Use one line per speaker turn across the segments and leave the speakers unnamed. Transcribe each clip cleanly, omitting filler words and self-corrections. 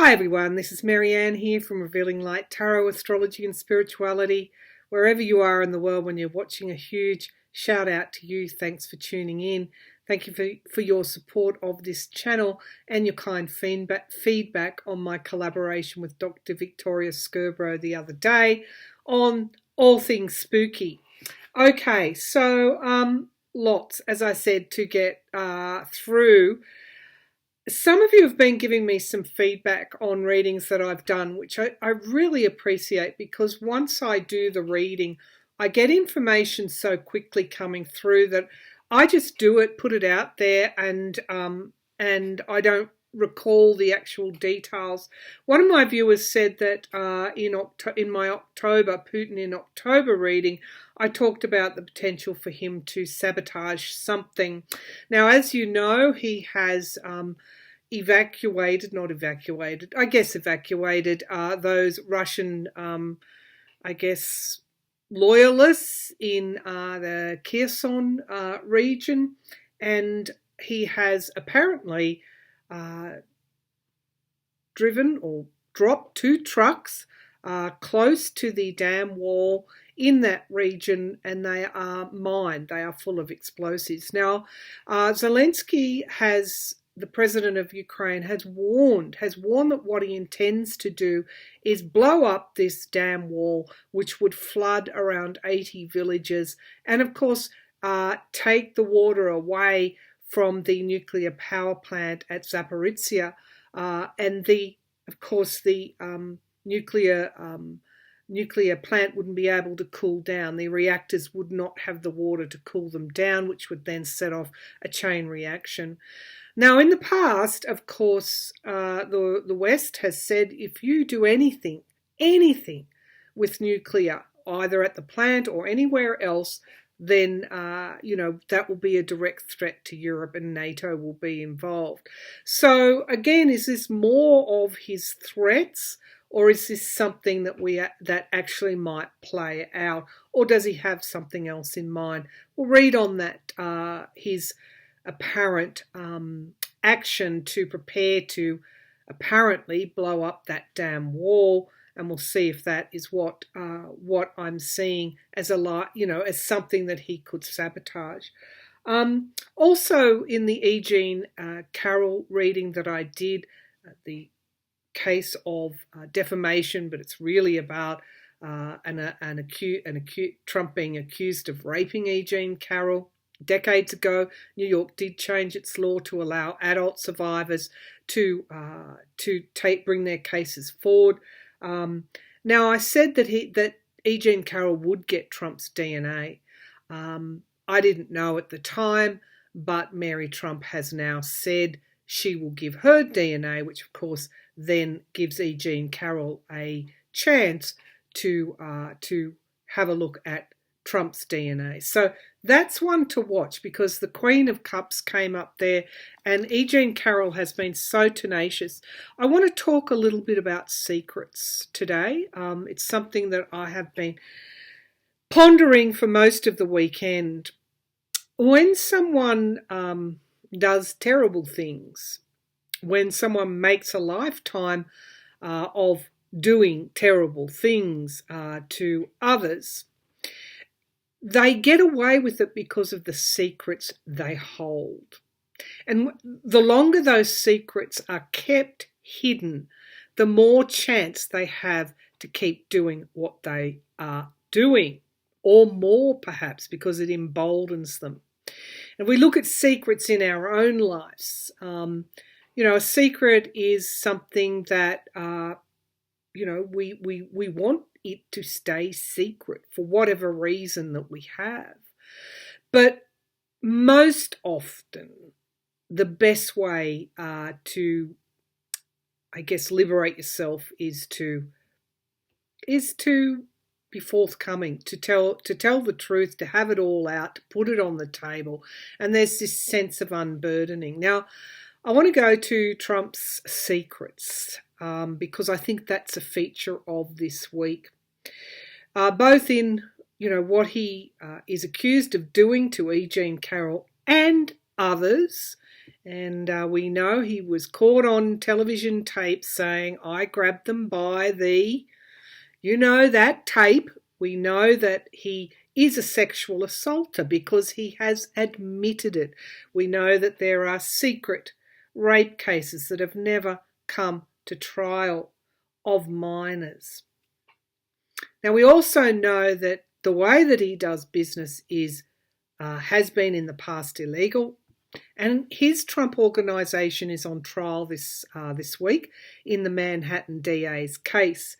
Hi everyone, this is Marianne here from Revealing Light Tarot, Astrology and Spirituality. Wherever you are in the world when you're watching, a huge shout out to you. Thanks for tuning in. Thank you for your support of this channel and your kind feedback on my collaboration with Dr. Victoria Scarborough the other day on all things spooky. Okay, so lots, as I said, to get through. Some of you have been giving me some feedback on readings that I've done, which I really appreciate, because once I do the reading, I get information so quickly coming through that I just do it, put it out there, and I don't recall the actual details. One of my viewers said that in my October, Putin in October reading, I talked about the potential for him to sabotage something. Now, as you know, he has evacuated those Russian, loyalists in the Kherson region, and he has apparently driven or dropped 2 trucks close to the dam wall in that region, and they are mined. They are full of explosives. Now, Zelensky the president of Ukraine has warned that what he intends to do is blow up this dam wall, which would flood around 80 villages, and of course take the water away from the nuclear power plant at Zaporizhia, and the nuclear plant wouldn't be able to cool down. The reactors would not have the water to cool them down, which would then set off a chain reaction. Now, in the past, of course, the West has said if you do anything with nuclear, either at the plant or anywhere else, then that will be a direct threat to Europe, and NATO will be involved. So again, is this more of his threats, or is this something that actually might play out, or does he have something else in mind? We'll read on that his apparent action to prepare to apparently blow up that dam wall, and we'll see if that is what I'm seeing as as something that he could sabotage. Also, in the Carroll reading that I did, the case of defamation, but it's really about Trump being accused of raping Carroll. Decades ago, New York did change its law to allow adult survivors to bring their cases forward. Now, I said that Carroll would get Trump's DNA. I didn't know at the time, but Mary Trump has now said she will give her DNA, which of course then gives Carroll a chance to have a look at Trump's DNA. So that's one to watch, because the Queen of Cups came up there, and Carroll has been so tenacious. I want to talk a little bit about secrets today. It's something that I have been pondering for most of the weekend. When someone does terrible things, when someone makes a lifetime of doing terrible things to others, they get away with it because of the secrets they hold. And the longer those secrets are kept hidden, the more chance they have to keep doing what they are doing, or more perhaps, because it emboldens them. And we look at secrets in our own lives. A secret is something that we want it to stay secret for whatever reason that we have. But most often, the best way to, liberate yourself is to be forthcoming, to tell the truth, to have it all out, to put it on the table. And there's this sense of unburdening. Now, I want to go to Trump's secrets, because I think that's a feature of this week. Both in, what he is accused of doing to Carroll and others, And we know he was caught on television tape saying, I grabbed them by the, that tape. We know that he is a sexual assaulter because he has admitted it. We know that there are secret rape cases that have never come to trial of minors. Now, we also know that the way that he does business has been in the past illegal, and his Trump organisation is on trial this week in the Manhattan DA's case.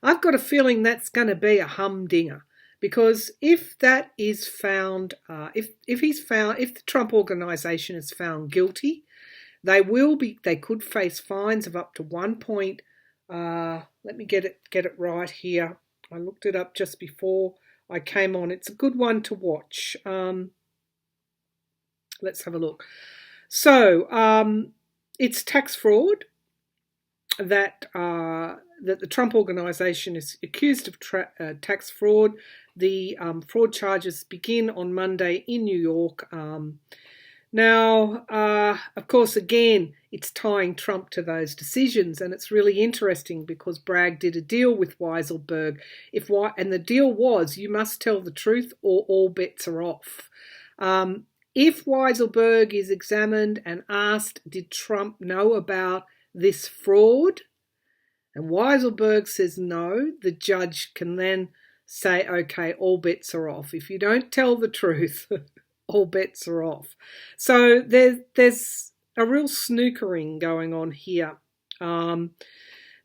I've got a feeling that's going to be a humdinger, because if that is found, if the Trump organisation is found guilty, they could face fines of up to let me get it right here. I looked it up just before I came on. It's a good one to watch. Let's have a look. So it's tax fraud that the Trump organisation is accused of tax fraud. The fraud charges begin on Monday in New York. Now, of course, again, it's tying Trump to those decisions, and it's really interesting because Bragg did a deal with Weiselberg, and the deal was you must tell the truth or all bets are off. If Weiselberg is examined and asked, did Trump know about this fraud? And Weiselberg says no, the judge can then say, okay, all bets are off. If you don't tell the truth, all bets are off. So there's a real snookering going on here. Now,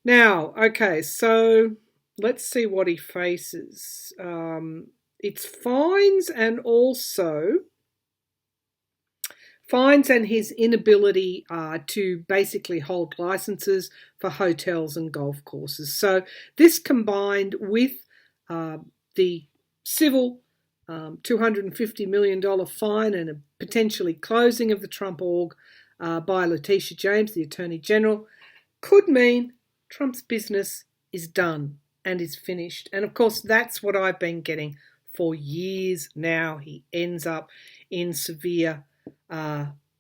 okay, so let's see what he faces. It's fines and his inability to basically hold licenses for hotels and golf courses. So this combined with the civil $250 million fine and a potentially closing of the Trump org by Letitia James, the Attorney General, could mean Trump's business is done and is finished. And of course, that's what I've been getting for years now. He ends up in severe,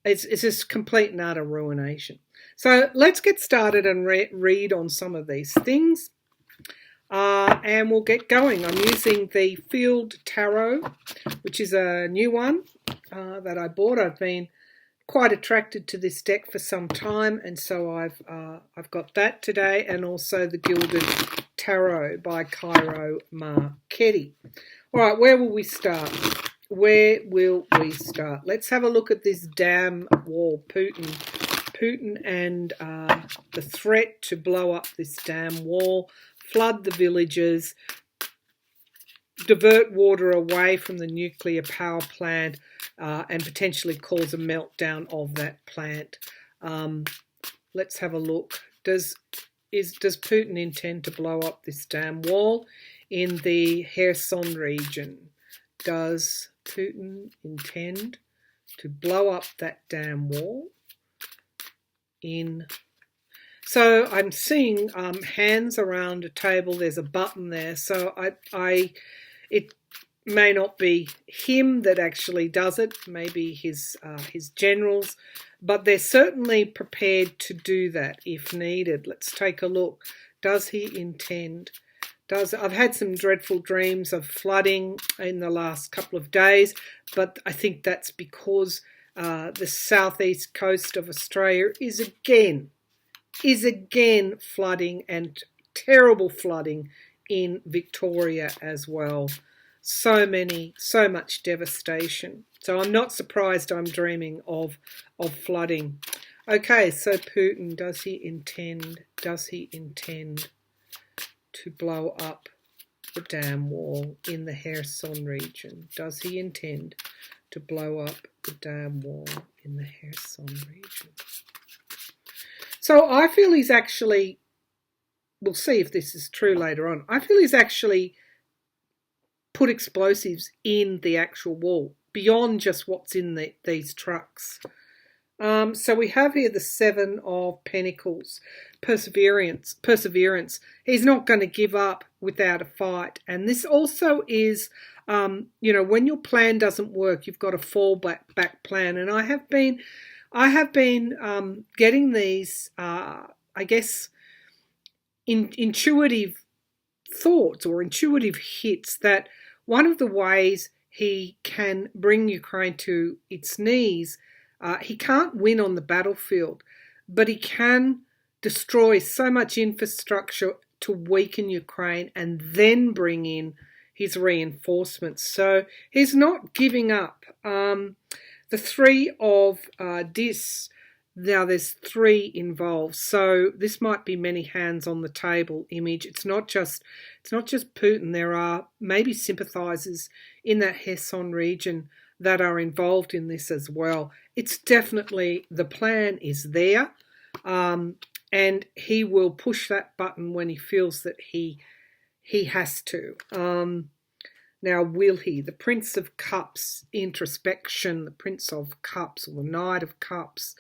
it's just complete and utter ruination. So let's get started and read on some of these things. And we'll get going. I'm using the Field Tarot, which is a new one that I bought. I've been quite attracted to this deck for some time, and so I've got that today, and also the Gilded Tarot by Carroll Marchetti. All right, where will we start? Let's have a look at this damn wall, Putin and the threat to blow up this damn wall, flood the villages, divert water away from the nuclear power plant, and potentially cause a meltdown of that plant. Let's have a look. Does Putin intend to blow up this damn wall in the Kherson region? Does Putin intend to blow up that damn wall in... So I'm seeing hands around a table. There's a button there. So it may not be him that actually does it. Maybe his generals, but they're certainly prepared to do that if needed. Let's take a look. Does he intend? I've had some dreadful dreams of flooding in the last couple of days, but I think that's because the southeast coast of Australia is again flooding, and terrible flooding in Victoria as well. So much devastation. So I'm not surprised I'm dreaming of flooding. Okay, so Putin, does he intend to blow up the dam wall in the Kherson region? Does he intend to blow up the dam wall in the Kherson region? So I feel he's actually, we'll see if this is true later on, I feel he's actually put explosives in the actual wall, beyond just what's in these trucks. So we have here the Seven of Pentacles, perseverance. He's not going to give up without a fight. And this also is, when your plan doesn't work, you've got a fallback plan. And I have been I have been getting these, I guess, intuitive thoughts or intuitive hits that one of the ways he can bring Ukraine to its knees, he can't win on the battlefield, but he can destroy so much infrastructure to weaken Ukraine and then bring in his reinforcements. So he's not giving up. The three of dis, now there's three involved, so this might be many hands on the table image. It's not just Putin. There are maybe sympathizers in that Kherson region that are involved in this as well. It's definitely, the plan is there, and he will push that button when he feels that he has to. Now, will he? The Prince of Cups, introspection, the Prince of Cups, or the Knight of Cups.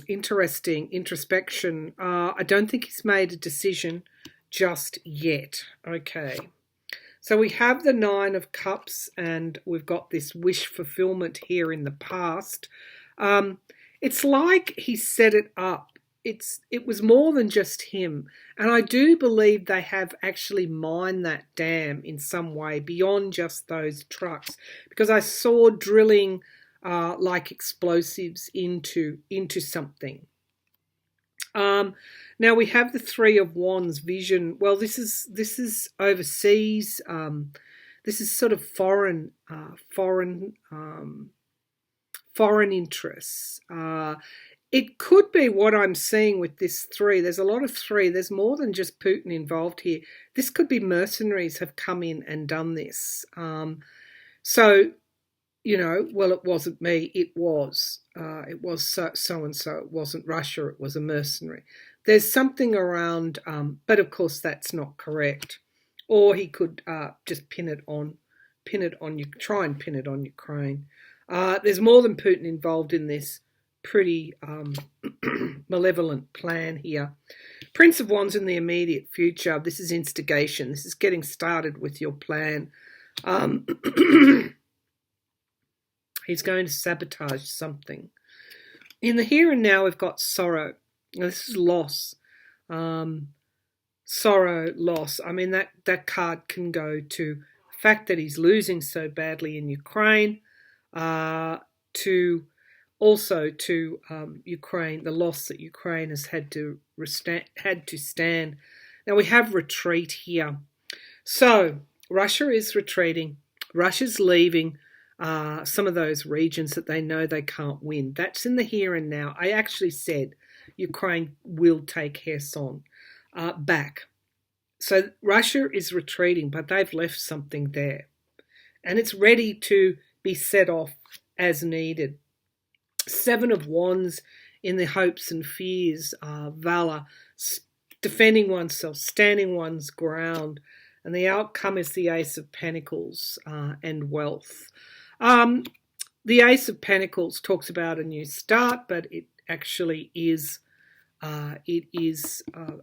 Interesting, introspection. I don't think he's made a decision just yet. Okay. So we have the Nine of Cups, and we've got this wish fulfillment here in the past. It's like he set it up. It was more than just him. And I do believe they have actually mined that dam in some way beyond just those trucks, because I saw drilling like explosives into something. Now we have the Three of Wands vision. Well, this is overseas. This is sort of foreign interests. It could be what I'm seeing with this three. There's a lot of three. There's more than just Putin involved here. This could be mercenaries have come in and done this. So, well, it wasn't me. It was so-and-so. It wasn't Russia. It was a mercenary. There's something around, but of course that's not correct. Or he could just try and pin it on Ukraine. There's more than Putin involved in this pretty malevolent plan here. Prince of Wands in the immediate future. This is instigation. This is getting started with your plan. He's going to sabotage something. In the here and now, we've got sorrow. Now, this is loss. Sorrow, loss. I mean, that card can go to the fact that he's losing so badly in Ukraine, to Ukraine, the loss that Ukraine has had to stand. Now we have retreat here. So Russia is retreating. Russia's leaving some of those regions that they know they can't win. That's in the here and now. I actually said Ukraine will take Kherson back. So Russia is retreating, but they've left something there. And it's ready to be set off as needed. Seven of Wands in the hopes and fears, valor, defending oneself, standing one's ground, and the outcome is the Ace of Pentacles and wealth. The Ace of Pentacles talks about a new start, but it actually is a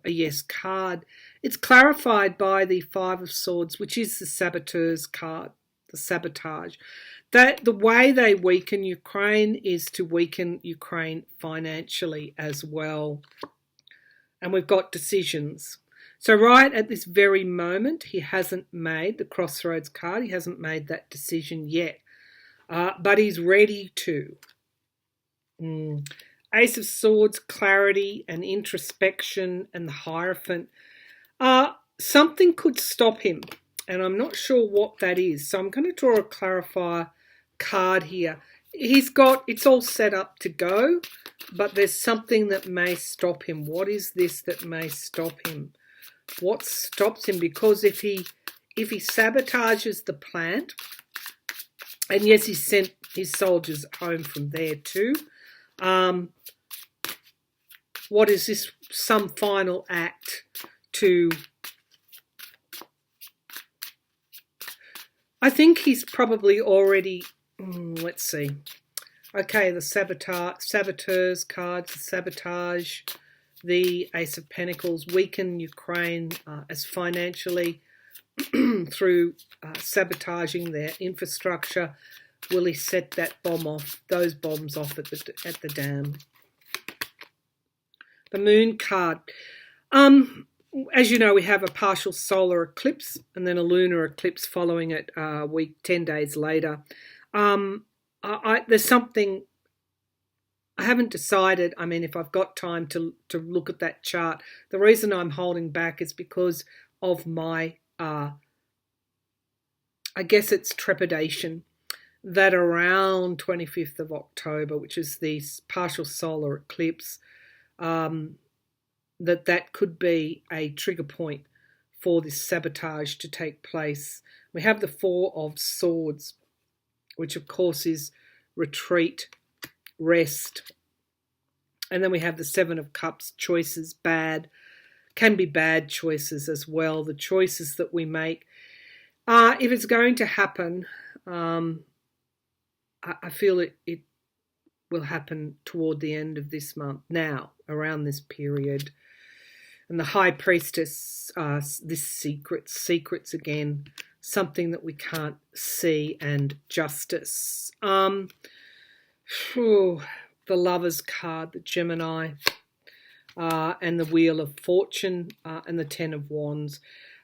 yes card. It's clarified by the Five of Swords, which is the Saboteur's card, the sabotage. That the way they weaken Ukraine is to weaken Ukraine financially as well. And we've got decisions. So right at this very moment, he hasn't made the Crossroads card. He hasn't made that decision yet. But he's ready to. Ace of Swords, clarity and introspection, and the Hierophant. Something could stop him, and I'm not sure what that is. So I'm going to draw a clarifier card here. It's all set up to go, but there's something that may stop him. What is this that may stop him? What stops him? Because if he sabotages the plant, and yes, he sent his soldiers home from there too. What is this? Some final act to... I think he's probably already... let's see. Okay, the Saboteur's cards, the Sabotage, the Ace of Pentacles, weaken Ukraine as financially through sabotaging their infrastructure. will he set that bomb off, those bombs off at the dam? The moon card. As you know, we have a partial solar eclipse and then a lunar eclipse following it 10 days later. There's something I haven't decided. I mean, if I've got time to look at that chart, the reason I'm holding back is because of my, I guess it's trepidation that around 25th of October, which is the partial solar eclipse, that could be a trigger point for this sabotage to take place. We have the Four of Swords, which of course is retreat, rest. And then we have the Seven of Cups, choices, can be bad choices as well. The choices that we make. If it's going to happen, I feel it will happen toward the end of this month, now, around this period. And the High Priestess, this secrets again, something that we can't see, and justice. The Lover's card, the Gemini, and the Wheel of Fortune, and the Ten of Wands.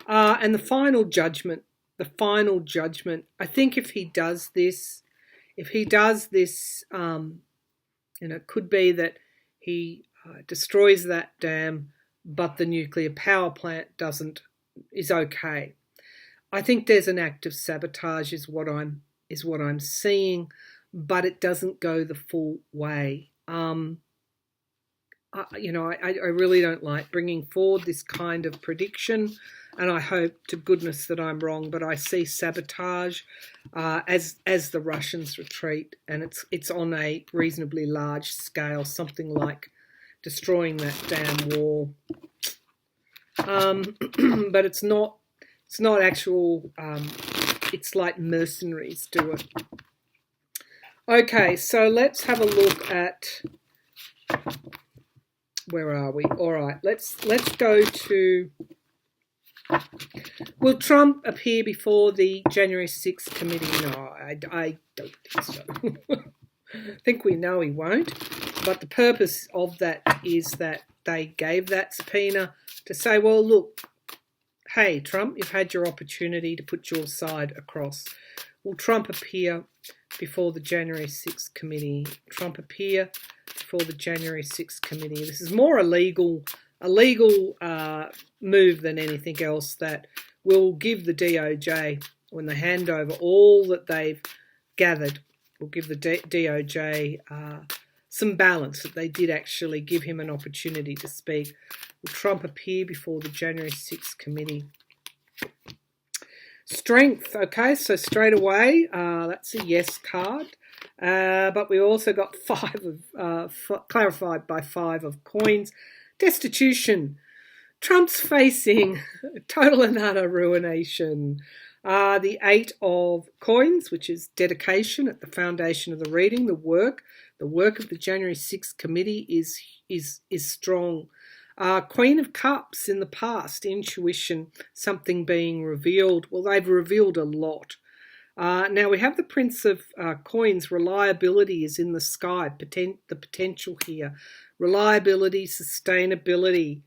And the Final Judgment. I think if he does this, it could be that he destroys that dam, but the nuclear power plant is okay. I think there's an act of sabotage is what I'm seeing, but it doesn't go the full way. I really don't like bringing forward this kind of prediction, and I hope to goodness that I'm wrong, but I see sabotage as the Russians retreat, and it's on a reasonably large scale, something like destroying that damn wall. But it's not actual, it's like mercenaries do it. Okay, so let's have a look at, where are we? All right, let's go to, will Trump appear before the January 6th committee? No, I don't think so. I think we know he won't. But the purpose of that is that they gave that subpoena to say, well, look, hey, Trump, you've had your opportunity to put your side across. Will Trump appear before the January 6th committee? Trump appear before the January 6th committee. This is more a legal move than anything else that will give the DOJ, when they hand over all that they've gathered, will give the DOJ some balance, that they did actually give him an opportunity to speak. Will Trump appear before the January 6th committee? Strength, okay, so straight away, that's a yes card. But we also got clarified by 5 of coins. Destitution. Trump's facing total and utter ruination. The 8 of coins, which is dedication at the foundation of the reading, the work of the January 6th committee is strong. Queen of Cups in the past, intuition, something being revealed. Well, they've revealed a lot. Now we have the Prince of Coins. Reliability is in the sky, the potential here. Reliability, sustainability,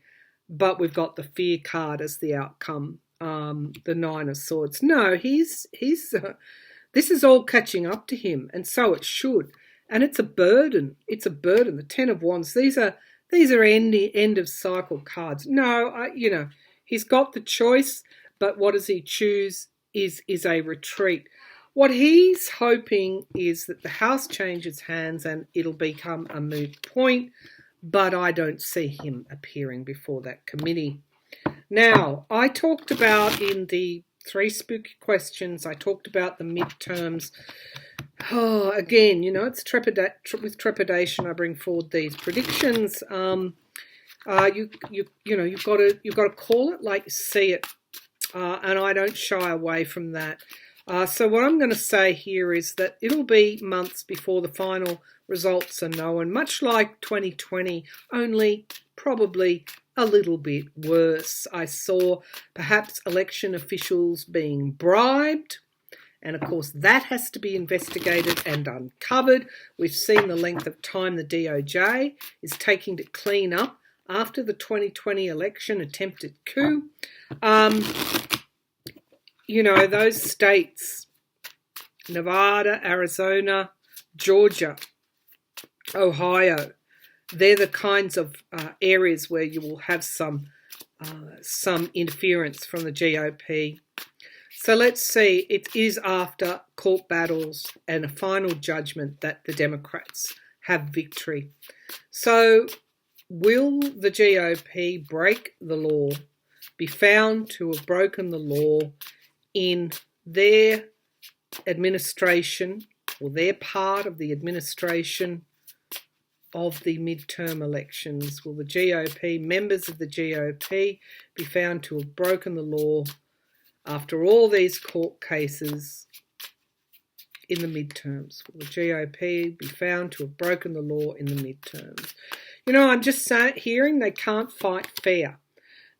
but we've got the Fear card as the outcome. The 9 of Swords. No, he's this is all catching up to him, and so it should. And it's a burden. It's a burden. The 10 of Wands. These are end of cycle cards. No, he's got the choice, but what does he choose is a retreat. What he's hoping is that the House changes hands and it'll become a moot point, but I don't see him appearing before that committee. Now, I talked about in the 3 spooky questions, I talked about the midterms. Oh, again, it's with trepidation I bring forward these predictions. You've got to call it like you see it, and I don't shy away from that. So what I'm going to say here is that it'll be months before the final results are known, much like 2020, only probably a little bit worse. I saw perhaps election officials being bribed And of course, that has to be investigated and uncovered. We've seen the length of time the DOJ is taking to clean up after the 2020 election attempted coup. You know, those states, Nevada, Arizona, Georgia, Ohio, they're the kinds of areas where you will have some interference from the GOP. So let's see, it is after court battles and a final judgment that the Democrats have victory. So will the GOP break the law, be found to have broken the law in their administration, or their part of the administration of the midterm elections? Will the GOP, members of the GOP, be found to have broken the law after all these court cases in the midterms? Will the GOP be found to have broken the law in the midterms? You know, I'm just hearing they can't fight fair.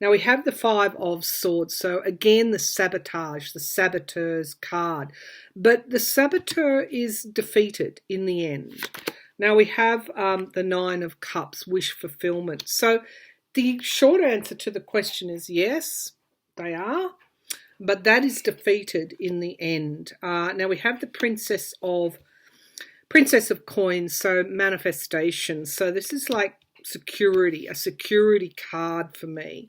Now, we have the Five of Swords, so again, the sabotage, the saboteur's card. But the saboteur is defeated in the end. Now, we have the Nine of Cups, wish fulfillment. So the short answer to the question is yes, they are, but that is defeated in the end. Now, we have the Princess of Coins, so manifestation. So this is like security, a security card for me.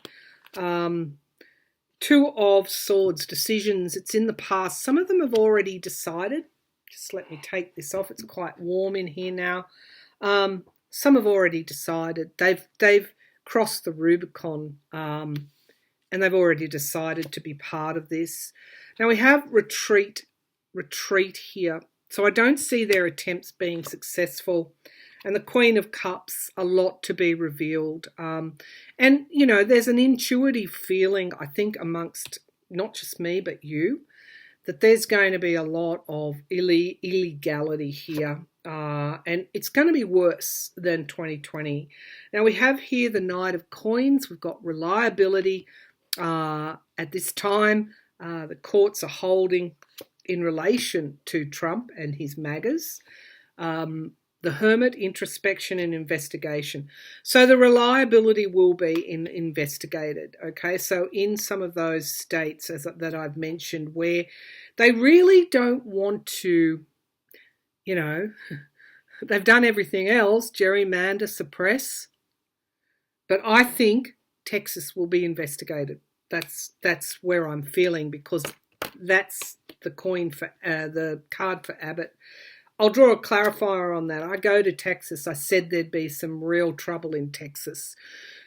Two of Swords, decisions. It's in the past. Some of them have already decided. Just let me take this off. It's quite warm in here now. Some have already decided. They've crossed the Rubicon, and they've already decided to be part of this. Now we have retreat here. So I don't see their attempts being successful. And the Queen of Cups, a lot to be revealed. And, you know, there's an intuitive feeling, I think, amongst not just me, but you, that there's going to be a lot of illegality here. And it's going to be worse than 2020. Now, we have here the Knight of Coins. We've got reliability. At this time, the courts are holding in relation to Trump and his MAGAs. The Hermit, introspection and investigation. So the reliability will be investigated, okay? So in some of those states that I've mentioned where they really don't want to, you know, they've done everything else, gerrymander, suppress, but I think Texas will be investigated. That's where I'm feeling, because that's the the card for Abbott. I'll draw a clarifier on that. I go to Texas. I said there'd be some real trouble in Texas.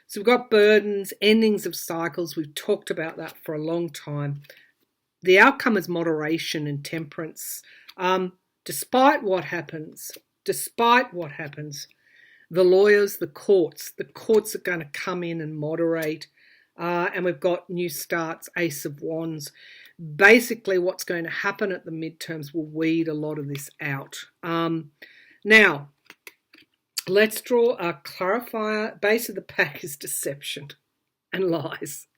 So we've got burdens, endings of cycles. We've talked about that for a long time. The outcome is moderation and temperance. Despite what happens, the lawyers, the courts are going to come in and moderate. And we've got new starts, Ace of Wands. Basically, what's going to happen at the midterms will weed a lot of this out. Now, let's draw a clarifier. Base of the pack is deception and lies.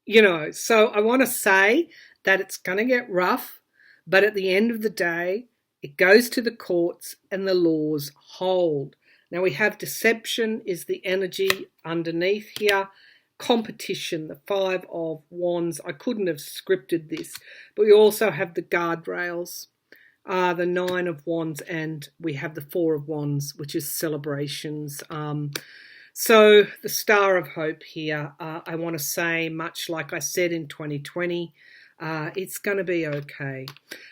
You know, so I want to say that it's going to get rough, but at the end of the day, it goes to the courts and the laws hold. Now, we have deception is the energy underneath here. Competition, the Five of Wands. I couldn't have scripted this, but we also have the guardrails, the Nine of Wands, and we have the Four of Wands, which is celebrations. So the Star of Hope here, I want to say, much like I said in 2020, it's going to be okay.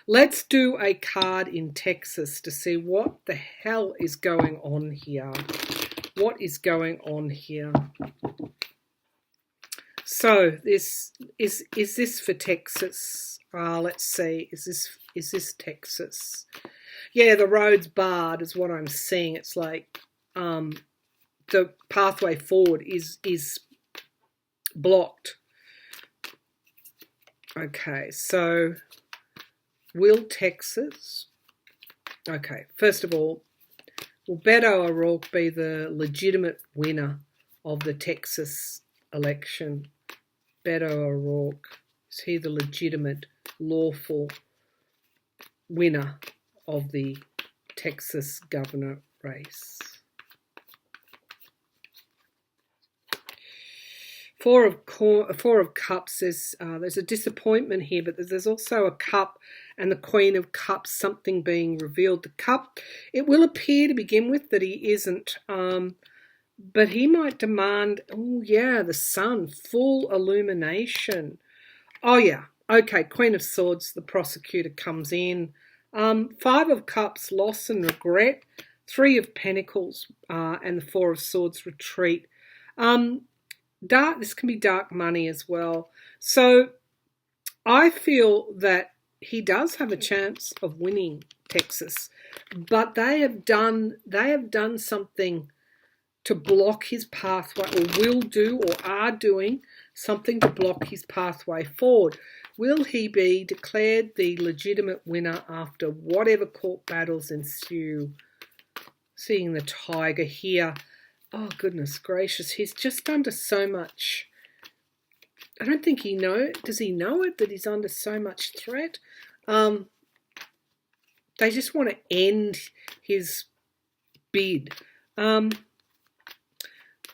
Let's do a card in Texas to see what the hell is going on here. What is going on here? So this is this for Texas? Let's see. Is this Texas? Yeah, the road's barred is what I'm seeing. It's like the pathway forward is blocked. Okay, so will Texas? Okay, first of all, will Beto O'Rourke be the legitimate winner of the Texas election? Beto O'Rourke, is he the legitimate, lawful winner of the Texas governor race. Four of Cups, there's a disappointment here, but there's also a cup and the Queen of Cups, something being revealed. The cup, it will appear to begin with that he isn't, but he might demand, oh yeah, the sun, full illumination. Oh yeah, okay, Queen of Swords, the prosecutor comes in. Five of Cups, loss and regret. Three of Pentacles, and the Four of Swords, retreat. This can be dark money as well. So I feel that he does have a chance of winning Texas, but they have done something to block his pathway, or will do, or are doing something to block his pathway forward. Will he be declared the legitimate winner after whatever court battles ensue? Seeing the Tiger here. Oh, goodness gracious. He's just under so much. I don't think he knows. Does he know it, that he's under so much threat? They just want to end his bid.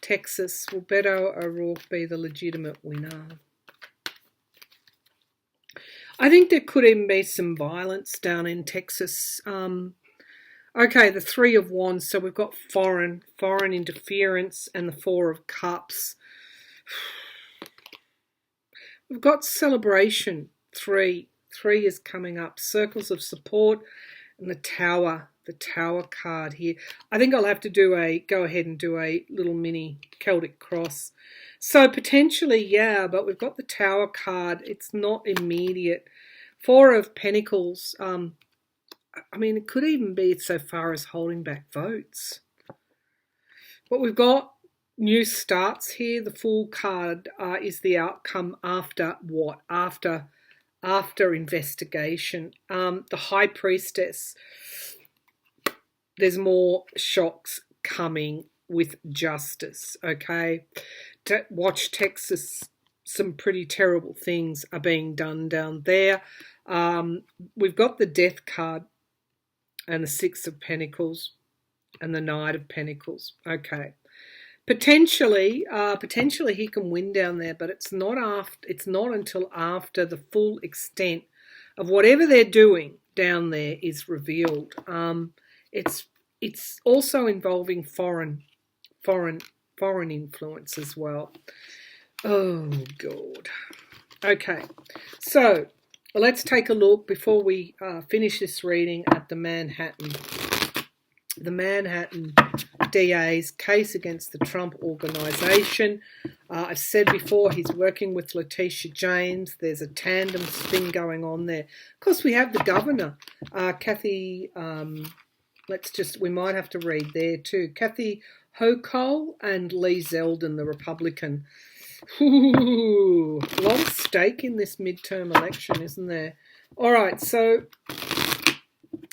Texas, will Beto O'Rourke be the legitimate winner? I think there could even be some violence down in Texas. Okay, the Three of Wands. So we've got foreign interference, and the Four of Cups. We've got celebration. Three is coming up. Circles of support, and the Tower card here. I think I'll have to go ahead and do a little mini Celtic cross. So potentially, yeah, but we've got the Tower card. It's not immediate. Four of Pentacles. I mean, it could even be so far as holding back votes. But we've got new starts here. The Fool card is the outcome after what? After investigation. The High Priestess. There's more shocks coming with justice, okay? Watch Texas. Some pretty terrible things are being done down there. We've got the Death card and the Six of Pentacles and the Knight of Pentacles. Okay. Potentially he can win down there, but it's not until after the full extent of whatever they're doing down there is revealed. It's also involving foreign influence as well. Oh God. Okay. So let's take a look before we finish this reading at the Manhattan DA's case against the Trump organization. I've said before, he's working with Letitia James. There's a tandem thing going on there. Of course, we have the governor, Kathy. We might have to read there too. Kathy Hochul and Lee Zeldin, the Republican. Ooh, a lot of stake in this midterm election, isn't there? All right, so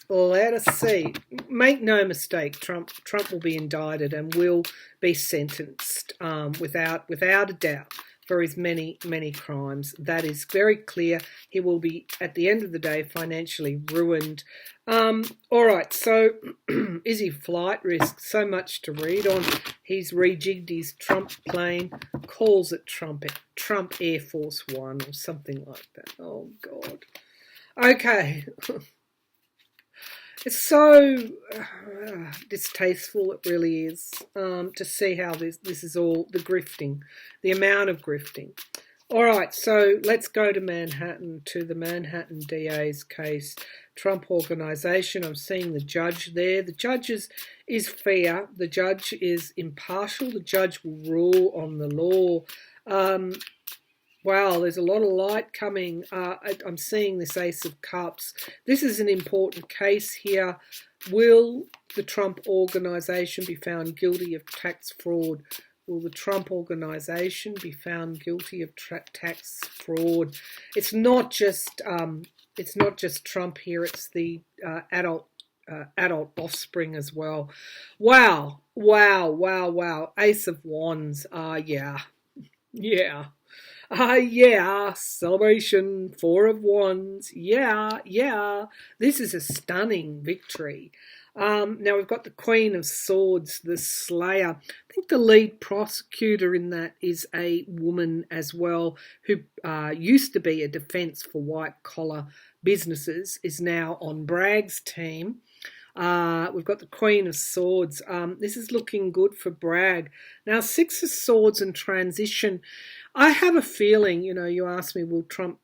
let us see. Make no mistake, Trump will be indicted and will be sentenced without a doubt for his many crimes. That is very clear. He will be, at the end of the day, financially ruined. All right, so is he flight risk? So much to read on. He's rejigged his Trump plane, calls it Trump Air Force One or something like that. Oh, God. Okay. It's so distasteful, it really is, to see how this is all, the grifting, the amount of grifting. All right, so let's go to Manhattan, to the Manhattan DA's case. Trump organization, I'm seeing the judge there. The judge is fair. The judge is impartial. The judge will rule on the law. Wow, there's a lot of light coming. I'm seeing this Ace of Cups. This is an important case here. Will the Trump organization be found guilty of tax fraud? Will the Trump organization be found guilty of tax fraud? It's not just Trump here. It's the adult offspring as well. Wow. Ace of Wands. Yeah. Yeah, celebration, Four of Wands. Yeah, yeah. This is a stunning victory. Now we've got the Queen of Swords, the Slayer. I think the lead prosecutor in that is a woman as well, who used to be a defence for white collar businesses, is now on Bragg's team. We've got the Queen of Swords. This is looking good for Bragg. Now, Six of Swords and transition. I have a feeling, you asked me, will Trump,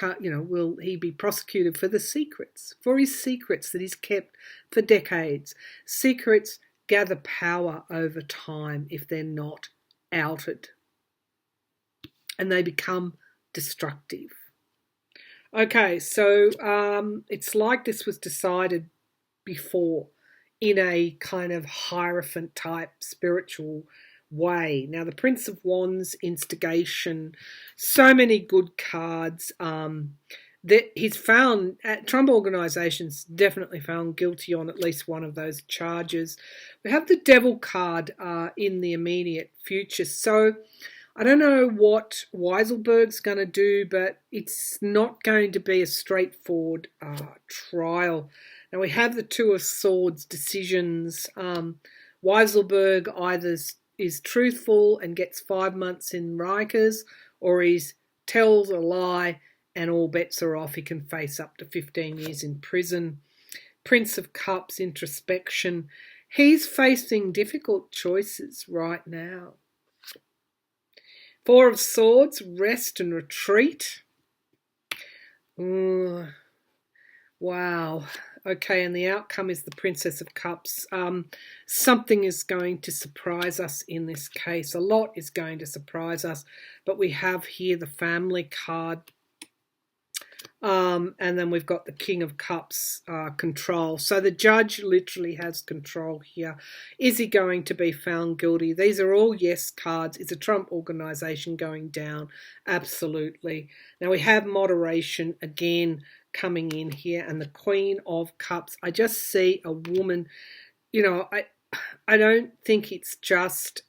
will he be prosecuted for his secrets that he's kept for decades? Secrets gather power over time if they're not outed, and they become destructive. Okay, so it's like this was decided before in a kind of Hierophant type spiritual way. Now, the Prince of Wands, instigation, so many good cards that he's found, Trump organisations definitely found guilty on at least one of those charges. We have the Devil card in the immediate future. So I don't know what Weisselberg's going to do, but it's not going to be a straightforward trial. Now we have the Two of Swords decisions. Weisselberg either is truthful and gets 5 months in Rikers, or he tells a lie and all bets are off. He can face up to 15 years in prison. Prince of Cups, introspection. He's facing difficult choices right now. Four of Swords, rest and retreat. Wow. Okay, and the outcome is the Princess of Cups. Something is going to surprise us in this case. A lot is going to surprise us. But we have here the Family card. And then we've got the King of Cups, control. So the judge literally has control here. Is he going to be found guilty? These are all yes cards. Is a Trump organisation going down? Absolutely. Now we have moderation again coming in here, and the Queen of Cups. I just see a woman, I don't think it's just,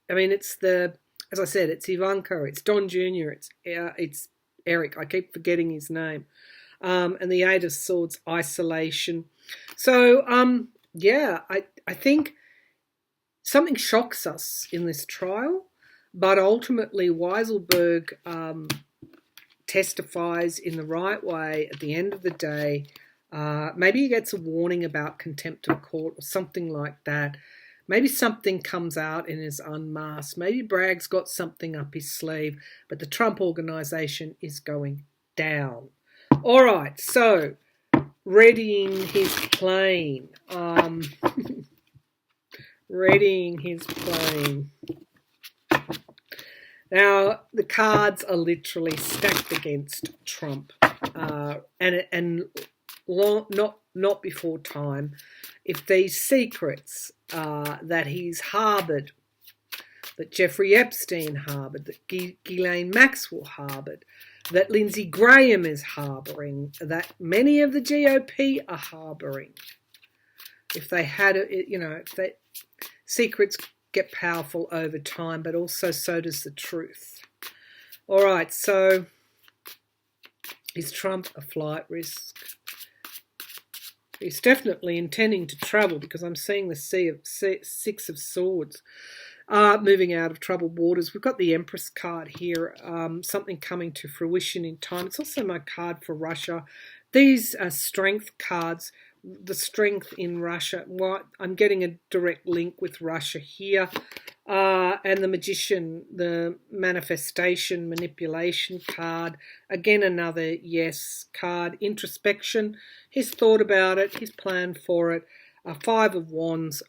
it's as I said, it's Ivanka, it's Don Jr., it's Eric, I keep forgetting his name, and the Eight of Swords, isolation. So, I think something shocks us in this trial, but ultimately Weisselberg testifies in the right way at the end of the day. Maybe he gets a warning about contempt of court or something like that. Maybe something comes out and is unmasked. Maybe Bragg's got something up his sleeve, but the Trump organisation is going down. All right, so readying his plane. Readying his plane. Now, the cards are literally stacked against Trump, not before time. If these secrets that he's harboured, that Jeffrey Epstein harboured, that Ghislaine Maxwell harboured, that Lindsey Graham is harbouring, that many of the GOP are harbouring, if they had, secrets get powerful over time, but also so does the truth. All right, so is Trump a flight risk? He's definitely intending to travel, because I'm seeing the Six of Swords moving out of troubled waters. We've got the Empress card here, something coming to fruition in time. It's also my card for Russia. These are strength cards. The strength in Russia. I'm getting a direct link with Russia here. And the Magician, the manifestation, manipulation card. Again, another yes card. Introspection. He's thought about it. He's planned for it. Five of Wands.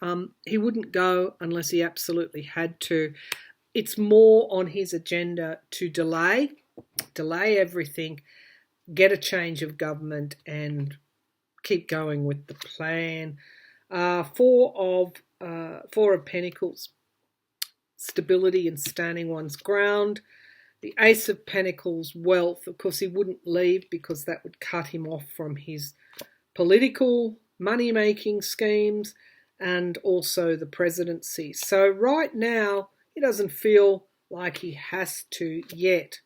He wouldn't go unless he absolutely had to. It's more on his agenda to delay everything, get a change of government, and keep going with the plan. Four of Pentacles, stability and standing one's ground. The Ace of Pentacles, wealth. Of course, he wouldn't leave because that would cut him off from his political money-making schemes and also the presidency. So right now, he doesn't feel like he has to yet.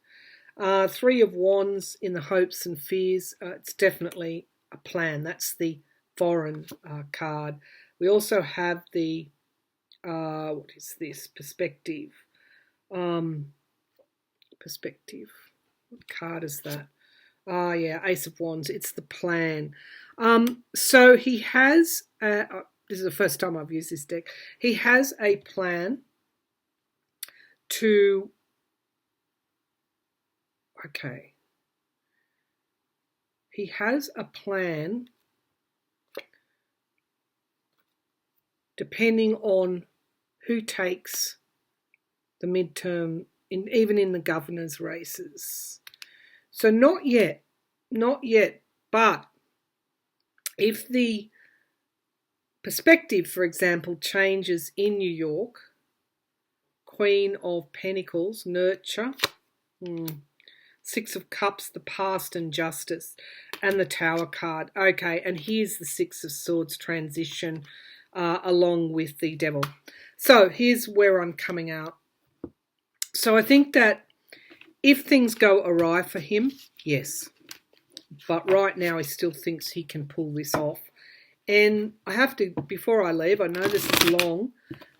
Three of Wands in the hopes and fears. It's definitely a plan. That's the foreign card. We also have the, what is this? Perspective. Perspective. What card is that? Yeah, Ace of Wands. It's the plan. So he has, this is the first time I've used this deck, he has a plan to, okay, he has a plan depending on who takes the midterm, even in the governor's races. So not yet, but if the perspective, for example, changes in New York, Queen of Pentacles, nurture, Six of Cups, the past and justice, and the Tower card. Okay, and here's the Six of Swords transition along with the Devil. So here's where I'm coming out. So I think that if things go awry for him, yes. But right now he still thinks he can pull this off. And I have to, before I leave, I know this is long,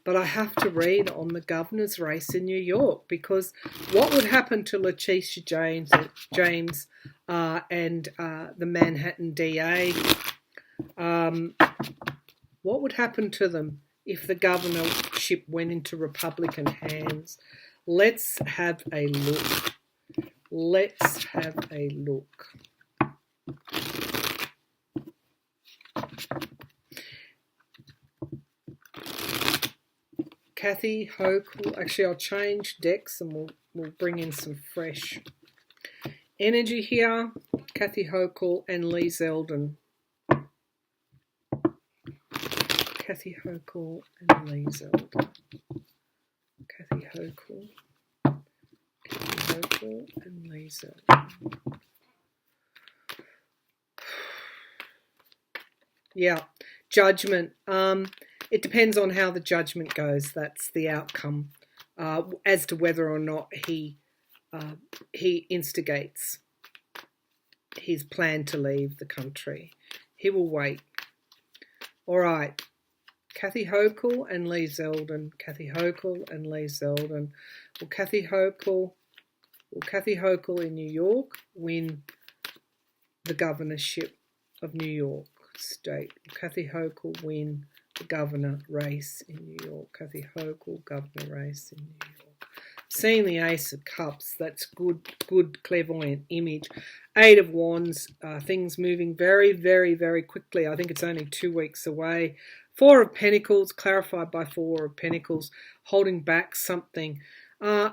but I have to read on the governor's race in New York, because what would happen to Letitia James and the Manhattan DA? What would happen to them if the governorship went into Republican hands? Let's have a look. Let's have a look. Kathy Hochul. Actually, I'll change decks and we'll bring in some fresh energy here. Kathy Hochul and Lee Zeldin. Kathy Hochul and Lee Zeldin. Kathy Hochul. Kathy Hochul and Lee Zeldin. Yeah, judgment. It depends on how the judgment goes. That's the outcome as to whether or not he instigates his plan to leave the country. He will wait. All right. Kathy Hochul and Lee Zeldin. Kathy Hochul and Lee Zeldin. Will Kathy Hochul in New York win the governorship of New York State? Will Kathy Hochul win the governor race in New York? Kathy Hochul, governor race in New York. Seeing the Ace of Cups, that's good clairvoyant image. Eight of Wands, things moving very, very, very quickly. I think it's only 2 weeks away. Four of Pentacles, clarified by Four of Pentacles, holding back something. I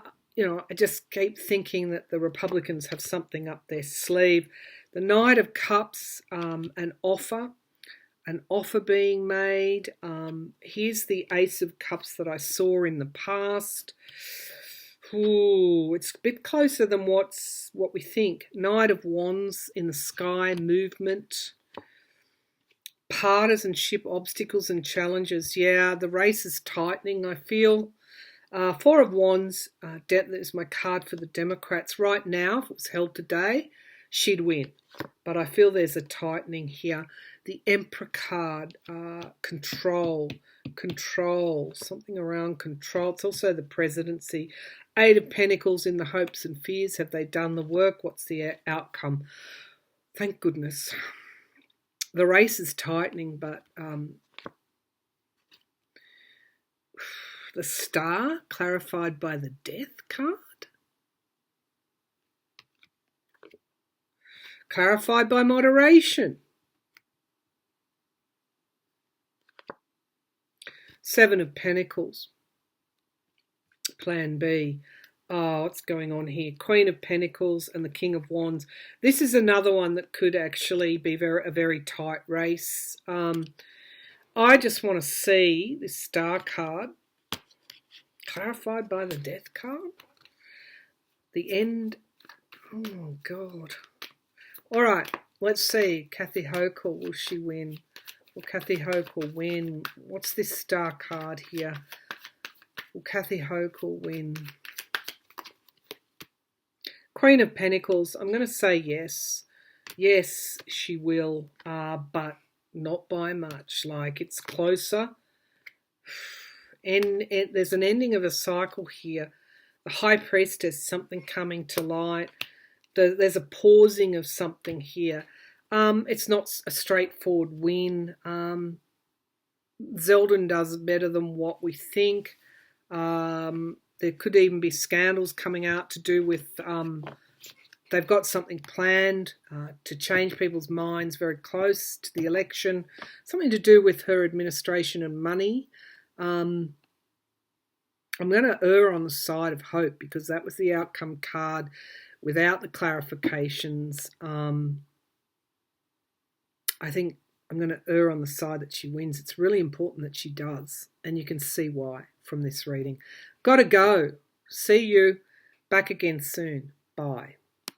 just keep thinking that the Republicans have something up their sleeve. The Knight of Cups, an offer being made. Here's the Ace of Cups that I saw in the past. Ooh, it's a bit closer than what we think. Knight of Wands in the sky, movement. Partisanship, obstacles and challenges. Yeah, the race is tightening, I feel. Four of Wands, that is my card for the Democrats. Right now, if it was held today, she'd win. But I feel there's a tightening here. The Emperor card, control, something around control. It's also the presidency. Eight of Pentacles in the hopes and fears. Have they done the work? What's the outcome? Thank goodness. The race is tightening, but the Star, clarified by the Death card. Clarified by moderation. Seven of Pentacles. Plan B. Oh, what's going on here? Queen of Pentacles and the King of Wands. This is another one that could actually be a very tight race. I just want to see this Star card clarified by the Death card. The end. Oh, God. All right, let's see. Kathy Hochul, will she win? Will Kathy Hochul win? What's this Star card here? Will Kathy Hochul win? Queen of Pentacles, I'm going to say yes. Yes, she will, but not by much. Like, it's closer. And there's an ending of a cycle here. The High Priestess, something coming to light. There's a pausing of something here. It's not a straightforward win. Zeldin does better than what we think. There could even be scandals coming out to do with... they've got something planned to change people's minds very close to the election. Something to do with her administration and money. I'm going to err on the side of hope because that was the outcome card without the clarifications. I think I'm going to err on the side that she wins. It's really important that she does, and you can see why from this reading. Got to go. See you back again soon. Bye.